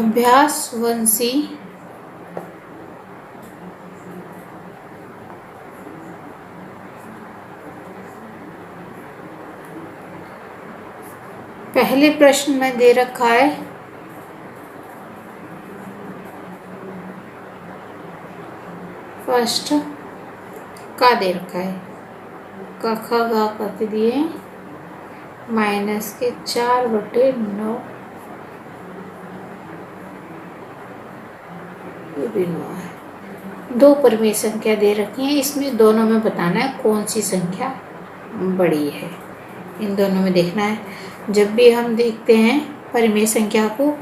अभ्यास 1C पहले प्रश्न में दे रखा है फर्स्ट का दे रखा है क ख ग करके दिए -4/9 ये भी 9 है। दो परिमेय संख्या दे रखी है, इसमें दोनों में बताना है कौन सी संख्या बड़ी है। इन दोनों में देखना है। जब भी हम देखते हैं परिमेय संख्या को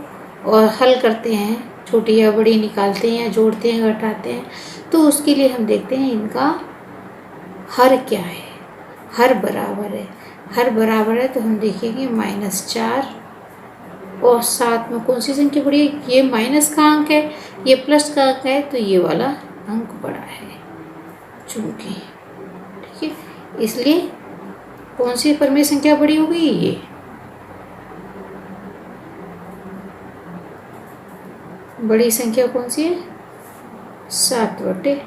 और हल करते हैं, छोटी या बड़ी निकालते हैं या जोड़ते हैं घटाते हैं, तो उसके लिए हम देखते हैं इनका हर क्या है। हर बराबर है, हर बराबर है तो हम देखेंगे -4 और साथ में कौन सी संख्या बड़ी है। ये माइनस का अंक है, ये प्लस का अंक है, तो ये वाला अंक बड़ा है चूंकि, ठीक है। इसलिए कौन सी परिमेय संख्या बड़ी हो गई, ये बड़ी संख्या कौन सी है 7/, ठीक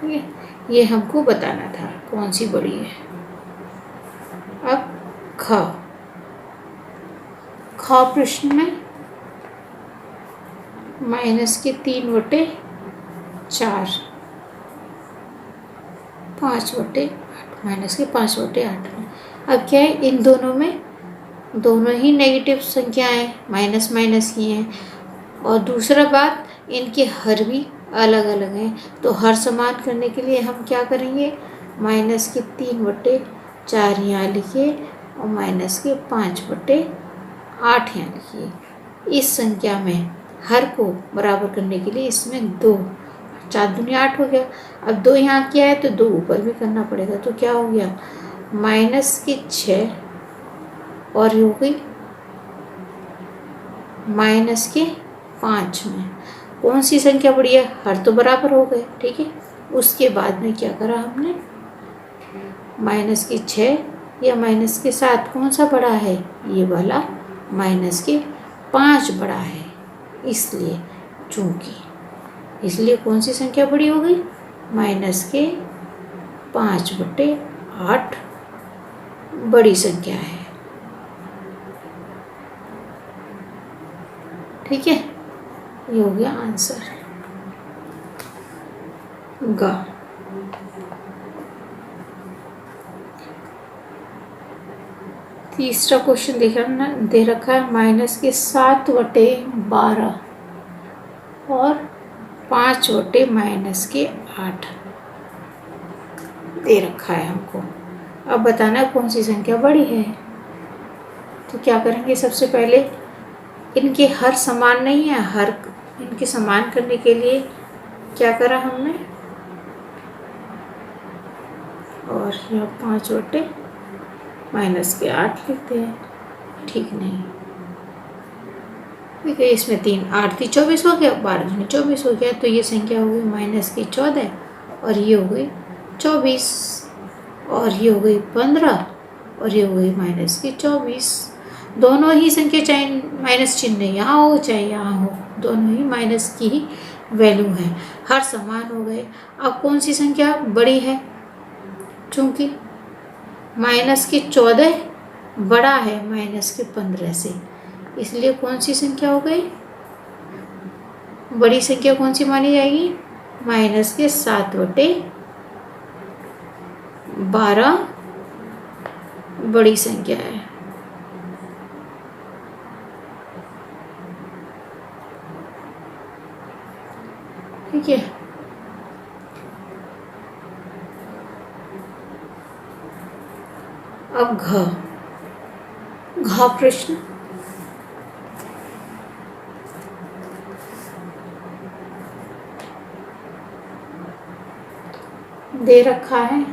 है। ये हमको बताना था कौन सी बड़ी है। अब ख प्रश्न में -3/4 5/8 -5/8 में अब क्या है, इन दोनों में दोनों ही नेगेटिव संख्याएं माइनस माइनस ही हैं। और दूसरा बात, इनके हर भी अलग अलग हैं, तो हर समान करने के लिए हम क्या करेंगे, -3/4 यहाँ लिखिए और -5/8 यहाँ लिखिए। इस संख्या में हर को बराबर करने के लिए इसमें 2 4 दूनी 8 हो गया। अब 2 यहाँ किया है तो 2 ऊपर भी करना पड़ेगा, तो क्या हो गया -6 और ये हो गई -5 में कौन सी संख्या बड़ी है, हर तो बराबर हो गए, ठीक है। उसके बाद में क्या करा हमने, -6 या -7 कौन सा बड़ा है, ये वाला -5 बड़ा है। इसलिए चूंकि, इसलिए कौन सी संख्या बड़ी हो गई, -5/8 बड़ी संख्या है, ठीक है। ये हो गया आंसर ग। तीसरा क्वेश्चन दे रखा है -7/12 और 5/-8 दे रखा है हमको। अब बताना है कौन सी संख्या बड़ी है। तो क्या करेंगे, सबसे पहले इनके हर समान नहीं है, हर इनके समान करने के लिए क्या करा हमने, और यहाँ 5/-8 लिखते हैं, ठीक नहीं, ठीक है। इसमें 3 8 × 24 हो गया, 12 × 24 हो गया, तो ये संख्या हो गई -14 और ये हो गई 24 और ये हो गई 15 और ये हो गई -24। दोनों ही संख्या, चाहे माइनस चिन्ह यहाँ हो चाहे यहाँ हो, दोनों ही माइनस की ही वैल्यू है, हर समान हो गए। अब कौन सी संख्या बड़ी है, चूंकि -14 बड़ा है -15 से, इसलिए कौन सी संख्या हो गई, बड़ी संख्या कौन सी मानी जाएगी, -7/12 बड़ी संख्या है, ठीक है। अब घ प्रश्न दे रखा है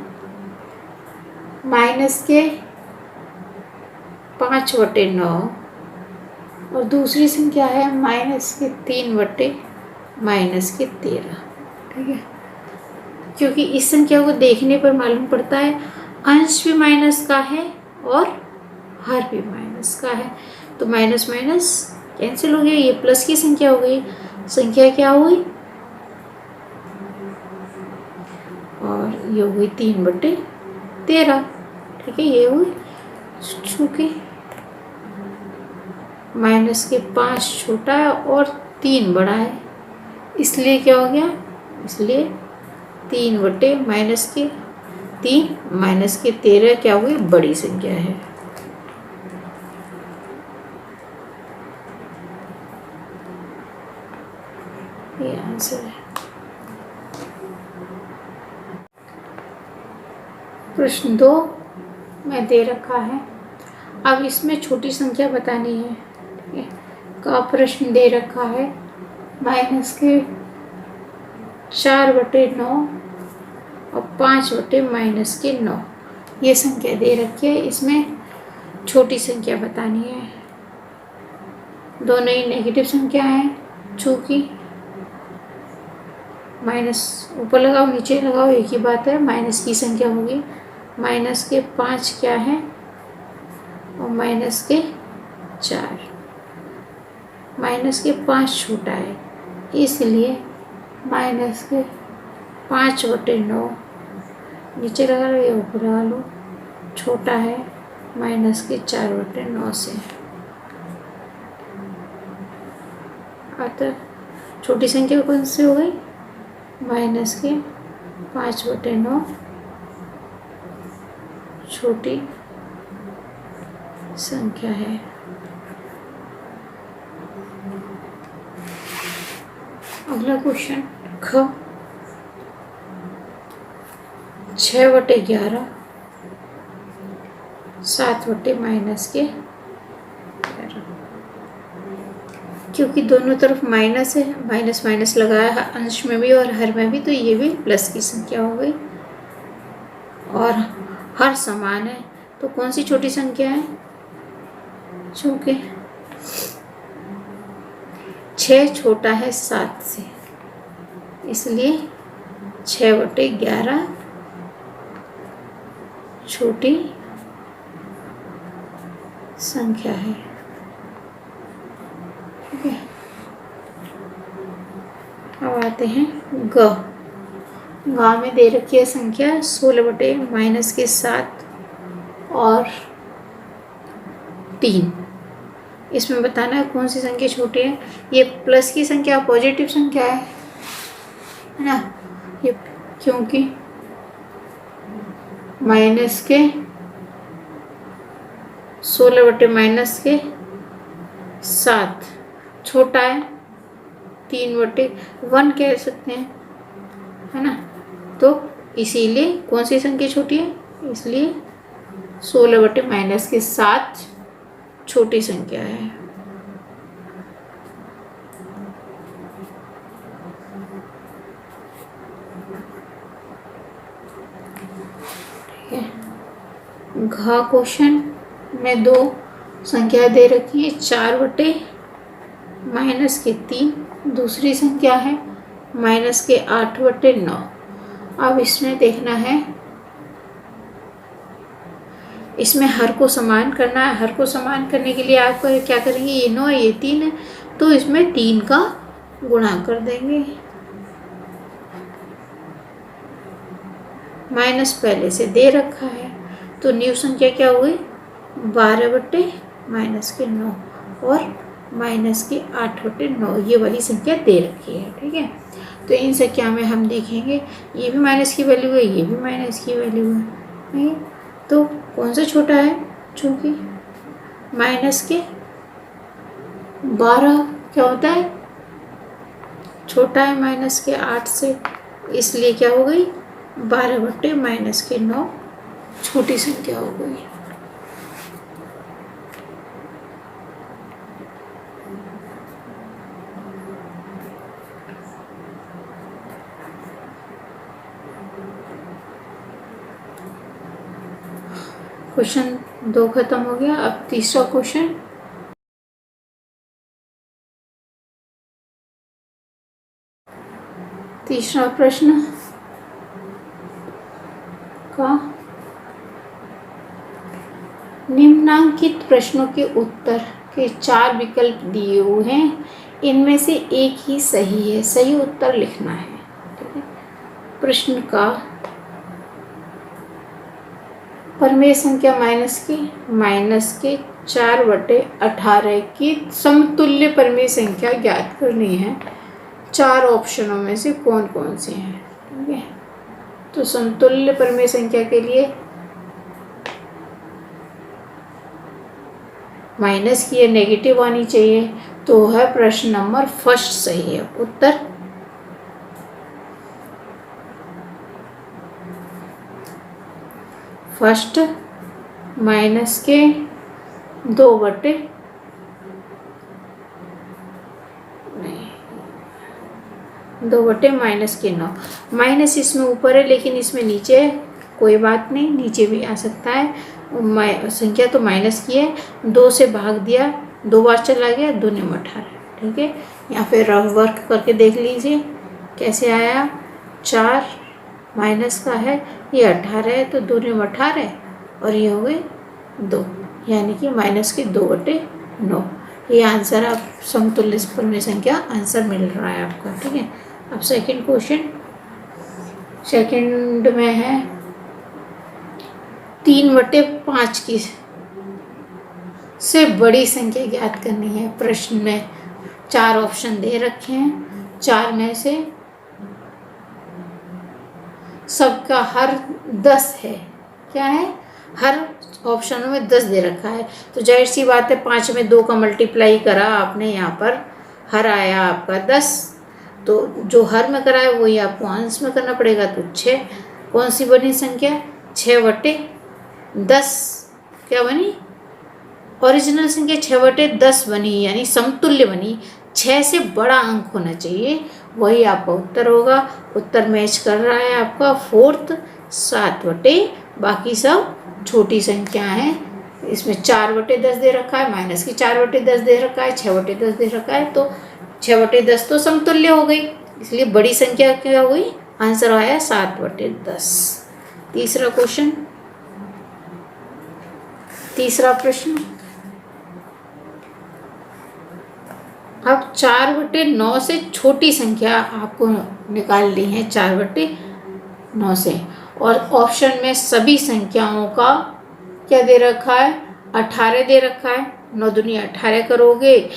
-5/9 और दूसरी संख्या है -3/-13, ठीक है। क्योंकि इस संख्या को देखने पर मालूम पड़ता है अंश भी माइनस का है और हर भी माइनस का है, तो माइनस माइनस कैंसिल हो गया, ये प्लस की संख्या हो गई, संख्या क्या हुई, और ये हो गई 3/13। ठीक है, ये हुई, चूँकि माइनस के 5 छोटा है और 3 बड़ा है, इसलिए क्या हो गया, इसलिए 3/-, -13 क्या हुई, बड़ी संख्या है। ये आंसर है। प्रश्न 2 में दे रखा है, अब इसमें छोटी संख्या बतानी है। ठीक है, का प्रश्न दे रखा है माइनस के 4/9 और 5/-9 ये संख्या दे रखी है, इसमें छोटी संख्या बतानी है। दोनों ही नेगेटिव संख्या है, चूँकि माइनस ऊपर लगाओ नीचे लगाओ एक ही बात है, माइनस की संख्या होगी। माइनस के 5 क्या है और माइनस के 4, माइनस के 5 छोटा है, इसलिए माइनस के 5/9 नीचे लगा लो या ऊपर लगा लो, छोटा है माइनस के 4/9 से। अतः छोटी संख्या कौन सी हो गई, माइनस के 5/9 छोटी संख्या है। अगला क्वेश्चन ख, 6/11 7/-11, क्योंकि दोनों तरफ माइनस है, माइनस माइनस लगाया है अंश में भी और हर में भी, तो ये भी प्लस की संख्या हो गई और हर समान है, तो कौन सी छोटी संख्या है, चूँकि 6 छोटा है 7 से, इसलिए 6/11 छोटी संख्या है। ठीक है, अब आते हैं ग। ग में दे रखी है संख्या 16/-7 और 3। इसमें बताना है कौन सी संख्या छोटी है। ये प्लस की संख्या पॉजिटिव संख्या है ना, ये क्योंकि माइनस के 16/-7 छोटा है 3/1 कह सकते हैं, है ना, तो इसीलिए कौन सी संख्या छोटी है, इसलिए 16/-7 छोटी संख्या है। ठीक है, घ क्वेश्चन में 2 संख्या दे रखी है, 4/-3, दूसरी संख्या है -8/9। अब इसमें देखना है, इसमें हर को समान करना है। हर को समान करने के लिए आप क्या करेंगे, ये 9 ये 3 है, तो इसमें 3 का गुणा कर देंगे। माइनस पहले से दे रखा है, तो न्यू संख्या क्या हुई, 12/-9 और -8/9 ये वाली संख्या दे रखी है। ठीक है, तो इन संख्या में हम देखेंगे ये भी माइनस की वैल्यू है, ये भी माइनस की वैल्यू है, ठीक है, तो कौन सा छोटा है, चूँकि माइनस के 12 क्या होता है, छोटा है माइनस के 8 से, इसलिए क्या हो गई, 12/-9 छोटी संख्या हो गई। क्वेश्चन 2 खत्म हो गया। अब तीसरा क्वेश्चन, तीसरा प्रश्न का निम्नांकित प्रश्नों के उत्तर के 4 विकल्प दिए हुए हैं, इनमें से एक ही सही है, सही उत्तर लिखना है। ठीक है, प्रश्न का परिमेय संख्या माइनस के 4/18 की समतुल्य परिमेय संख्या ज्ञात करनी है। 4 ऑप्शनों में से कौन कौन से हैं। ठीक है, तो समतुल्य परिमेय संख्या के लिए माइनस की नेगेटिव आनी चाहिए, तो है प्रश्न नंबर फर्स्ट सही है उत्तर। फर्स्ट माइनस के 2/-9 माइनस इसमें ऊपर है लेकिन इसमें नीचे है, कोई बात नहीं, नीचे भी आ सकता है। संख्या तो माइनस की है, 2 से भाग दिया, 2 बार चला गया, 2 ने 18। ठीक है, यहाँ पे रफ वर्क करके देख लीजिए कैसे आया। 4 माइनस का है, ये 18 है, तो 2 ने 18 और ये हो गए 2, यानी कि माइनस के 2/9। ये आंसर आप समतुल्य परिमेय संख्या आंसर मिल रहा है आपका। ठीक है, अब सेकंड क्वेश्चन, सेकंड में है 3/5 की से बड़ी संख्या ज्ञात करनी है। प्रश्न में 4 ऑप्शन दे रखे हैं, 4 में से सबका हर 10 है। क्या है, हर ऑप्शन में 10 दे रखा है, तो जाहिर सी बात है 5 में 2 का मल्टीप्लाई करा आपने, यहाँ पर हर आया आपका 10, तो जो हर में करा है वही आपको अंश में करना पड़ेगा। तो 6 कौन सी बनी संख्या, 6/10 क्या बनी, ओरिजिनल संख्या 6/10 बनी, यानी समतुल्य बनी। 6 से बड़ा अंक होना चाहिए, वही आपका उत्तर होगा। उत्तर मैच कर रहा है आपका फोर्थ 7/, बाकी सब छोटी संख्या हैं। इसमें 4/10 दे रखा है, माइनस की 4/10 दे रखा है, 6/10 दे रखा है, तो 6/10 तो समतुल्य हो गई, इसलिए बड़ी संख्या क्या हुई, आंसर आया 7/10। तीसरा क्वेश्चन, तीसरा प्रश्न, अब 4/9 से छोटी संख्या आपको निकालनी है, 4/9 से, और ऑप्शन में सभी संख्याओं का क्या दे रखा है, 18 दे रखा है। 9 दूनी 18 करोगे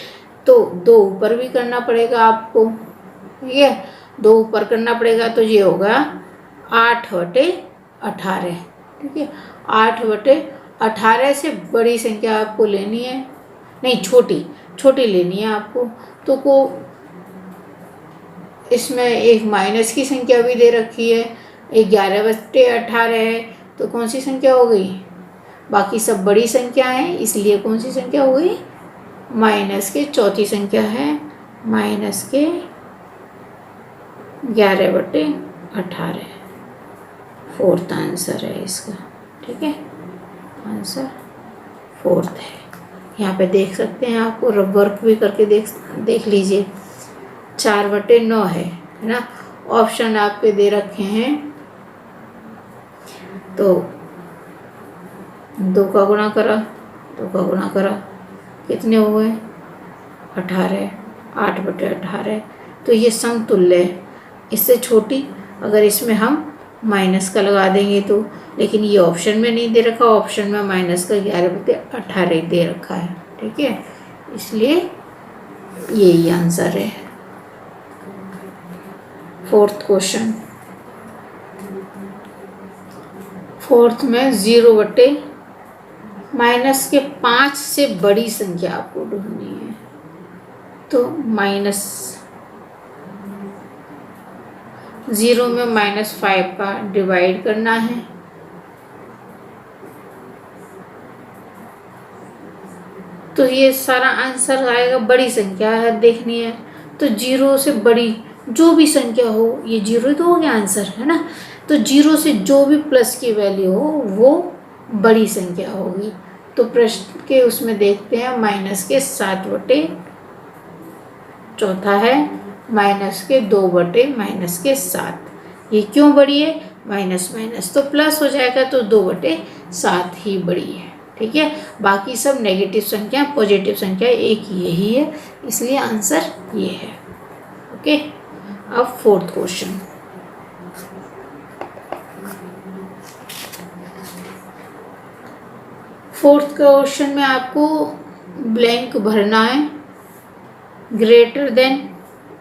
तो 2 ऊपर भी करना पड़ेगा आपको, ठीक है, 2 ऊपर करना पड़ेगा, तो ये होगा 8/18। ठीक है, 8/18 से बड़ी संख्या आपको लेनी है, नहीं छोटी लेनी है आपको। तो इसमें एक माइनस की संख्या भी दे रखी है, 11/18 है, तो कौन सी संख्या हो गई, बाकी सब बड़ी संख्या है, इसलिए कौन सी संख्या हो गई, माइनस के चौथी संख्या है, माइनस के 11/18 फोर्थ आंसर है इसका। ठीक है, आंसर फोर्थ है। यहाँ पे देख सकते हैं, आपको रब वर्क भी करके देख लीजिए। 4/9 है ना, ऑप्शन आपके दे रखे हैं, तो 2 का गुणा करा, 2 का गुणा करा, कितने हुए 18, 8/18, तो ये समतुल्य है। इससे छोटी अगर इसमें हम माइनस का लगा देंगे तो, लेकिन ये ऑप्शन में नहीं दे रखा, ऑप्शन में माइनस का 11/18 दे रखा है। ठीक है, इसलिए यही आंसर है। फोर्थ क्वेश्चन, फोर्थ में 0/-5 से बड़ी संख्या आपको ढूंढनी है, तो माइनस 0 में -5 का डिवाइड करना है, तो ये सारा आंसर आएगा। बड़ी संख्या है देखनी है, तो 0 से बड़ी जो भी संख्या हो, ये 0 तो हो गया आंसर, है ना, तो 0 से जो भी प्लस की वैल्यू हो वो बड़ी संख्या होगी। तो प्रश्न के उसमें देखते हैं, माइनस के 7/4 है, माइनस के 2/-7, ये क्यों बड़ी है, माइनस माइनस तो प्लस हो जाएगा, तो 2/7 ही बड़ी है। ठीक है, बाकी सब नेगेटिव संख्या, पॉजिटिव संख्या एक यही है, इसलिए आंसर ये है। ओके, अब फोर्थ क्वेश्चन। फोर्थ क्वेश्चन में आपको ब्लैंक भरना है, ग्रेटर देन,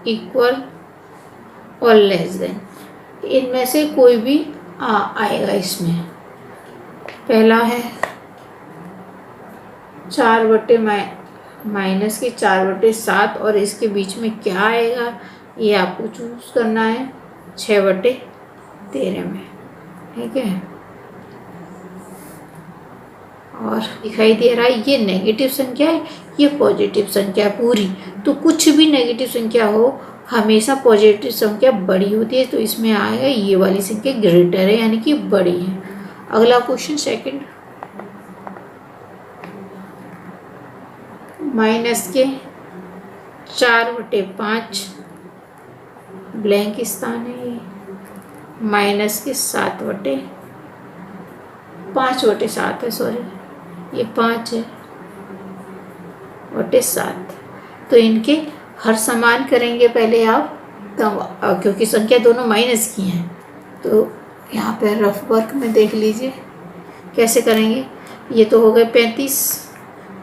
इक्वल और लेस देन, इनमें से कोई भी आएगा इसमें। पहला है 4/-7 और इसके बीच में क्या आएगा ये आपको चूज करना है 6/13 में। ठीक है, और दिखाई दे रहा है ये नेगेटिव संख्या है, ये पॉजिटिव संख्या है पूरी। तो कुछ भी नेगेटिव संख्या हो, हमेशा पॉजिटिव संख्या बड़ी होती है, तो इसमें आएगा ये वाली संख्या ग्रेटर है, यानी कि बड़ी है। अगला क्वेश्चन सेकंड, -4/5 ब्लैंक स्थान है ये, -7/5/7 है, सॉरी ये 5 है /7। तो इनके हर समान करेंगे पहले आप, तब क्योंकि संख्या दोनों माइनस की हैं, तो यहाँ पे रफ वर्क में देख लीजिए कैसे करेंगे। ये तो हो गए 35,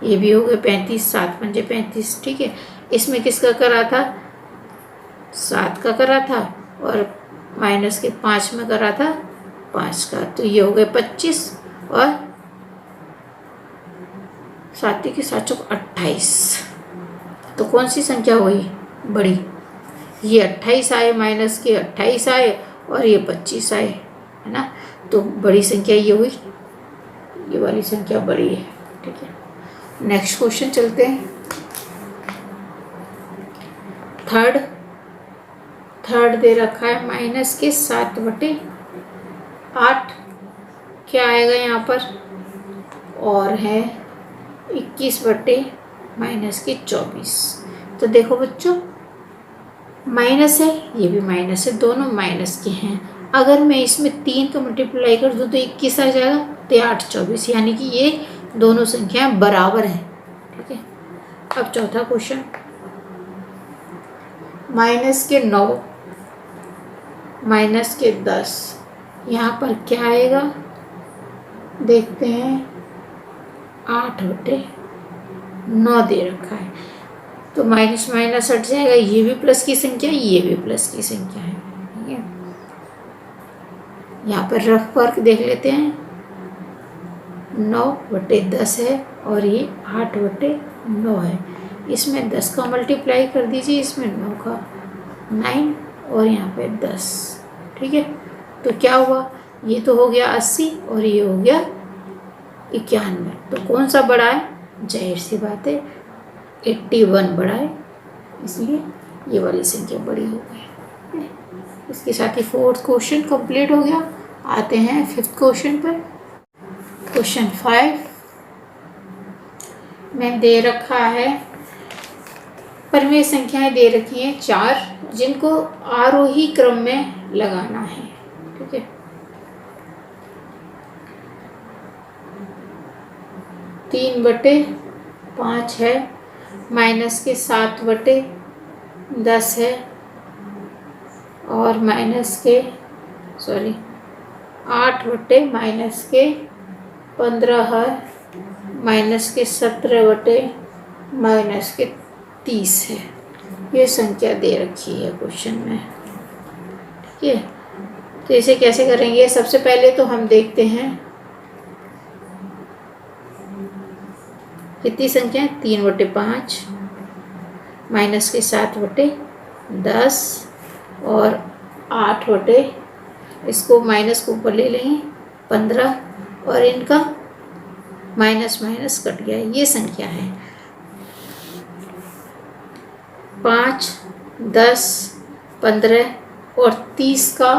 ये भी हो गए 35, 7×5 35। ठीक है, इसमें किसका करा था, 7 का करा था, और -5 में करा था 5 का, तो ये हो गए 25 और 7 के 7 28। तो कौन सी संख्या हुई बड़ी, ये 28 आए, -28 आए और ये 25 आए, है ना। तो बड़ी संख्या ये हुई, ये वाली संख्या बड़ी है। ठीक है, नेक्स्ट क्वेश्चन चलते हैं। थर्ड दे रखा है -7/8, क्या आएगा यहाँ पर, और है 21/-24। तो देखो बच्चों, माइनस है, ये भी माइनस है, दोनों माइनस के हैं। अगर मैं इसमें 3 का मल्टीप्लाई कर दूँ तो 21 आ जाएगा, तो 8 24, यानी कि ये दोनों संख्याएं बराबर हैं। ठीक है, अब चौथा क्वेश्चन, -9 -10, यहाँ पर क्या आएगा देखते हैं, 8/9 दे रखा है, तो माइनस माइनस हट जाएगा, ये भी प्लस की संख्या, ये भी प्लस की संख्या है। ठीक है, यहाँ पर रफ वर्क देख लेते हैं, 9/10 है और ये 8/9 है। इसमें 10 का मल्टीप्लाई कर दीजिए, इसमें 9 का 9 और यहाँ पे 10। ठीक है, तो क्या हुआ, ये तो हो गया 80 और ये हो गया 91। तो कौन सा बड़ा है, जाहिर सी बात है 81 बड़ा है, इसलिए ये वाली संख्या बड़ी हो गई। इसके साथ ही फोर्थ क्वेश्चन कंप्लीट हो गया। आते हैं फिफ्थ क्वेश्चन पर। क्वेश्चन 5 में दे रखा है, परिमेय संख्याएं दे रखी हैं 4, जिनको आरोही क्रम में लगाना है। ठीक है, 3/5 है, -7/10 है, और -8/-15 है, -17/-30 है। ये संख्या दे रखी है क्वेश्चन में। ठीक है, तो इसे कैसे करेंगे, सबसे पहले तो हम देखते हैं कितनी संख्या है, 3/5, -7/10 और 8/, इसको माइनस को ऊपर ले लेंगे 15, और इनका माइनस माइनस कट गया, ये संख्या है। 5, 10, 15 और 30 का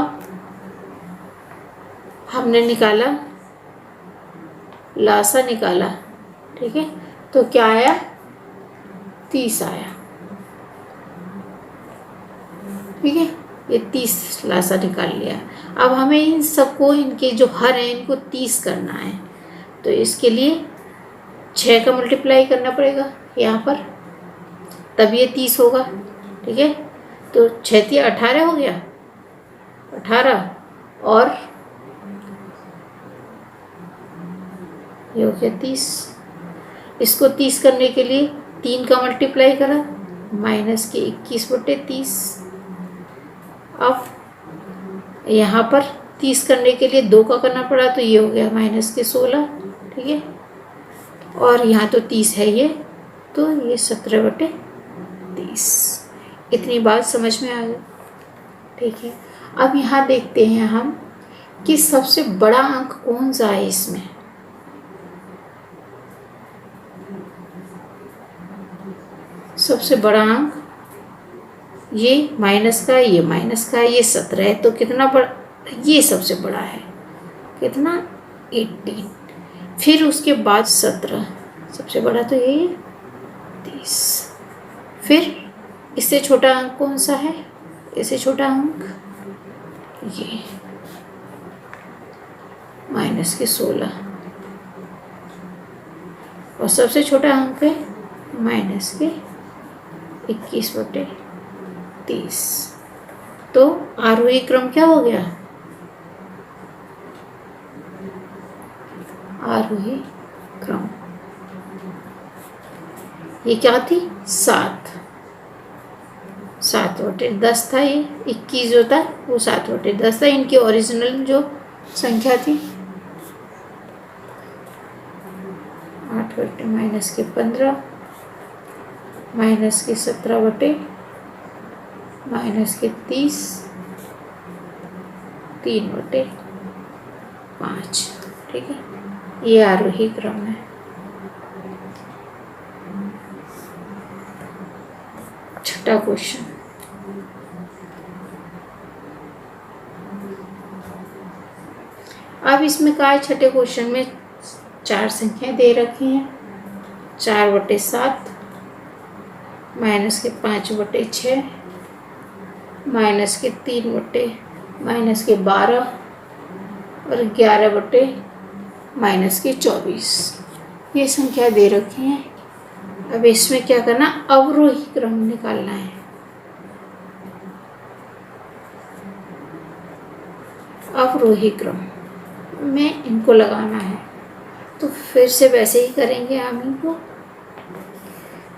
हमने निकाला, लासा निकाला। ठीक है, तो क्या आया, 30 आया। ठीक है, ये 30 लासा निकाल लिया। अब हमें इन सबको, इनके जो हर हैं इनको 30 करना है, तो इसके लिए 6 का मल्टीप्लाई करना पड़ेगा यहाँ पर, तब ये 30 होगा। ठीक है, तो 6 × 18 हो गया, 18, और ये हो गया 30। इसको 30 करने के लिए 3 का मल्टीप्लाई करा, -21/30। अब यहाँ पर 30 करने के लिए 2 का करना पड़ा, तो ये हो गया -16। ठीक है, और यहाँ तो 30 है ये, तो ये 17/30। इतनी बात समझ में आ गई। ठीक है, अब यहाँ देखते हैं हम कि सबसे बड़ा अंक कौन सा है इसमें। सबसे बड़ा अंक ये माइनस का, ये माइनस का, ये 17 है, तो कितना बड़ा, ये सबसे बड़ा है, कितना, 18। फिर उसके बाद 17, सबसे बड़ा तो यही है, 30। फिर इससे छोटा अंक कौन सा है, इससे छोटा अंक ये -16, और सबसे छोटा अंक है -21/30। तो आरोही क्रम क्या हो गया, आरोही क्रम, ये क्या थी, 7/10 था, ये 21 जो था वो 7/10 था। इनकी ओरिजिनल जो संख्या थी 8/-15 -17/-30 3/5। ठीक है, ये आरोही क्रम है। छठा क्वेश्चन, अब इसमें क्या है, छठे क्वेश्चन में 4 संख्याएं दे रखी हैं, 4/7, -5/6, -3/-12 और 11/-24। ये संख्या दे रखी हैं। अब इसमें क्या करना, अवरोही क्रम निकालना है। अवरोही क्रम में इनको लगाना है, तो फिर से वैसे ही करेंगे हम इनको।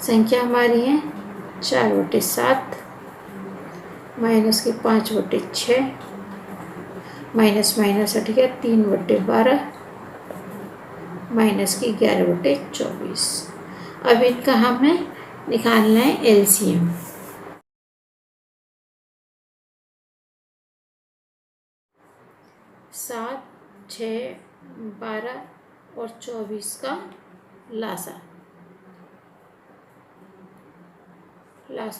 संख्या हमारी है 4/7, -5/6, माइनस हट गया, 3/12, -11/24। अब इनका हमें निकालना है एलसीएम। 7, 6, 12 और 24 का लासा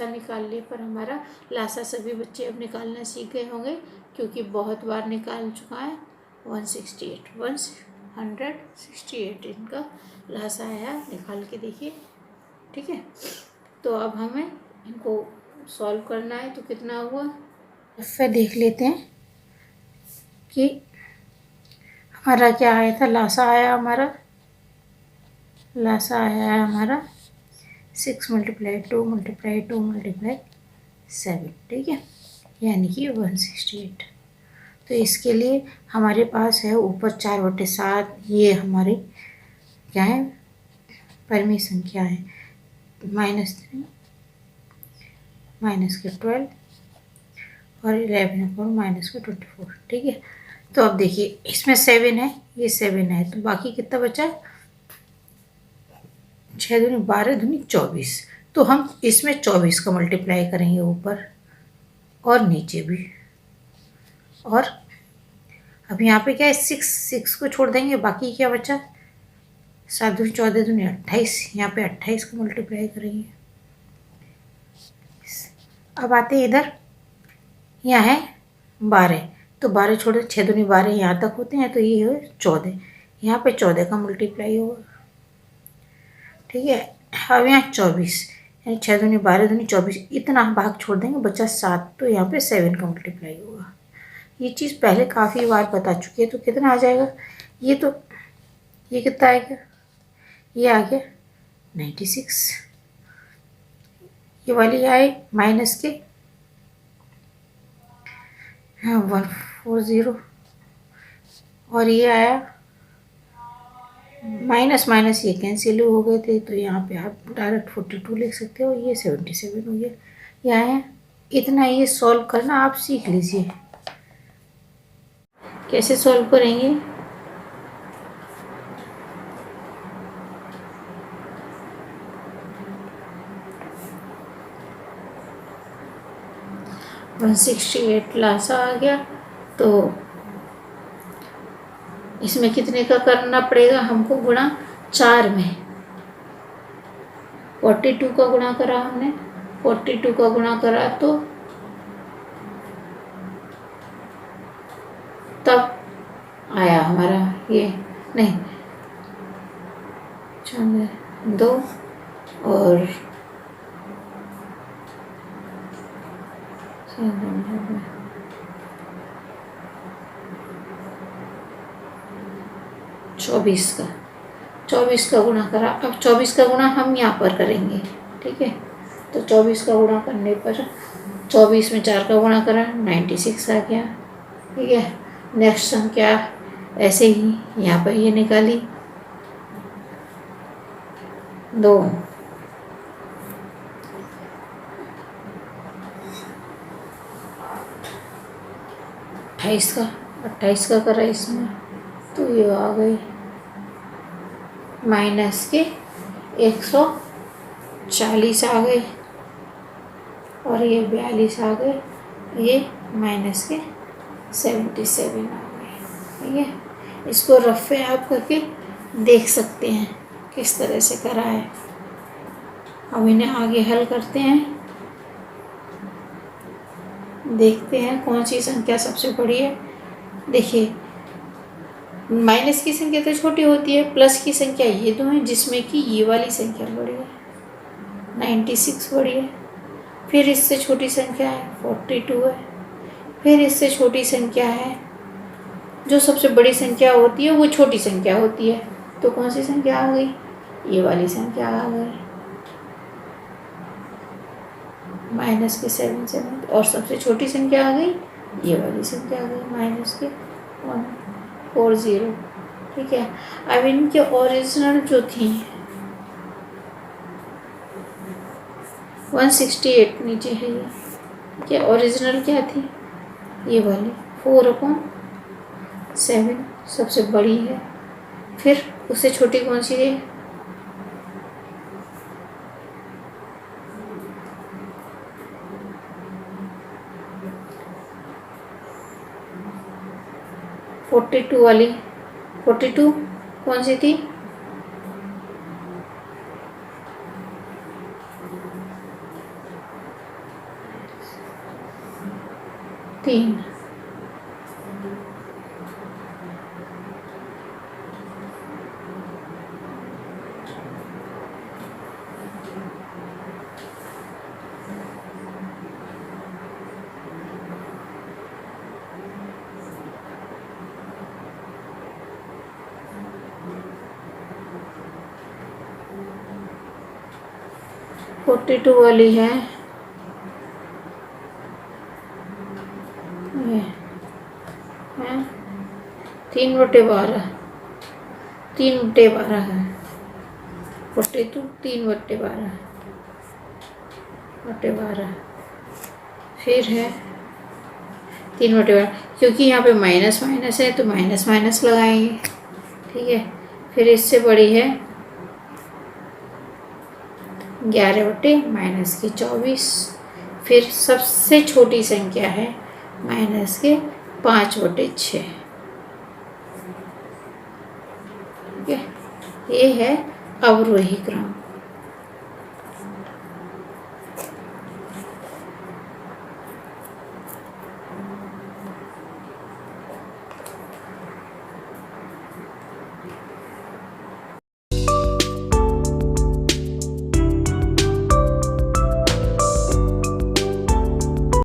निकालने पर हमारा लासा सभी बच्चे अब निकालना सीख गए होंगे, क्योंकि बहुत बार निकाल चुका है। 168 इनका लासा आया, निकाल के देखिए। ठीक है, तो अब हमें इनको सॉल्व करना है। तो कितना हुआ, फिर देख लेते हैं कि हमारा क्या आया था। लासा आया हमारा 6 × 2 × 2 × 7। ठीक है, यानी कि 168। तो इसके लिए हमारे पास है ऊपर 4/7, ये हमारी क्या है, परिमेय संख्या है, -3, -12 और 11 और -24। ठीक है, तो अब देखिए इसमें 7 है, ये 7 है, तो बाकी कितना बचा, 6 दूनी 12 दूनी 24। तो हम इसमें 24 का मल्टीप्लाई करेंगे ऊपर और नीचे भी। और अब यहाँ पे क्या है, 6 को छोड़ देंगे, बाकी क्या बचा, 7 दूनी 14 दूनी 28, यहाँ पे 28 को मल्टीप्लाई करेंगे। अब आते हैं इधर, यहाँ है 12, तो 12 छोड़ 6 दूनी 12 यहाँ तक होते हैं, तो ये है 14, यहाँ पे 14 का मल्टीप्लाई होगा। ठीक है, अब यहाँ 24, यानी 6 दूनी 12 दूनी 24, इतना भाग छोड़ देंगे, बचा 7, तो यहाँ पे 7 का मल्टीप्लाई होगा। ये चीज़ पहले काफ़ी बार बता चुकी है, तो कितना आ जाएगा, ये कितना आएगा, ये आ गया 96, ये वाली आए माइनस के 140, और ये आया माइनस माइनस, ये कैंसिल हो गए थे, तो यहाँ पे आप डायरेक्ट 42 लिख सकते हो। ये 77 हो गया। ये आया इतना। ये सॉल्व करना आप सीख लीजिए। कैसे सॉल्व करेंगे? वन 168 लासा आ गया, तो इसमें कितने का करना पड़ेगा हमको? गुणा 4 में 42 का गुणा करा हमने, 42 का गुणा करा तो तब आया हमारा ये, नहीं 2 और 24 का गुणा करा। अब 24 का गुणा हम यहाँ पर करेंगे, ठीक है। तो 24 का गुणा करने पर 24 में 4 का गुणा करा 96 आ गया, ठीक है। नेक्स्ट संख्या ऐसे ही यहाँ पर ये निकाली 2, 28 का करा इसमें, तो ये आ गई माइनस के 140 आ गए, और ये 42 आ गए, ये माइनस के 77 आ गए, ठीक है। इसको रफे आप करके देख सकते हैं किस तरह से करा है। अब इन्हें आगे हल करते हैं, देखते हैं कौन सी संख्या सबसे बड़ी है। देखिए, माइनस की संख्या तो छोटी होती है, प्लस की संख्या ये दो हैं, जिसमें कि ये वाली संख्या बड़ी है, 96 बड़ी है। फिर इससे छोटी संख्या है 42 है। फिर इससे छोटी संख्या है, जो सबसे बड़ी संख्या होती है वो छोटी संख्या होती है, तो कौन सी संख्या आ गई? ये वाली संख्या आ गई, माइनस के 77, और सबसे छोटी संख्या आ गई ये वाली संख्या आ गई, माइनस के 140, ठीक है। अब इनके ओरिजिनल जो थी 168 नीचे है ये, क्या ओरिजिनल क्या थी? ये वाली 4/7 सबसे बड़ी है। फिर उससे छोटी कौन सी है? वाली 42 कौन सी थी? तीन। फोर्टी टू वाली है ये है 3/12, 3/12 है 42, 3/12। फिर है 3/12, क्योंकि यहाँ पे माइनस माइनस है तो माइनस माइनस लगाएंगे, ठीक है। फिर इससे बड़ी है 11/-24। फिर सबसे छोटी संख्या है माइनस के 5/6, ठीक है। ये है अवरोही क्रम।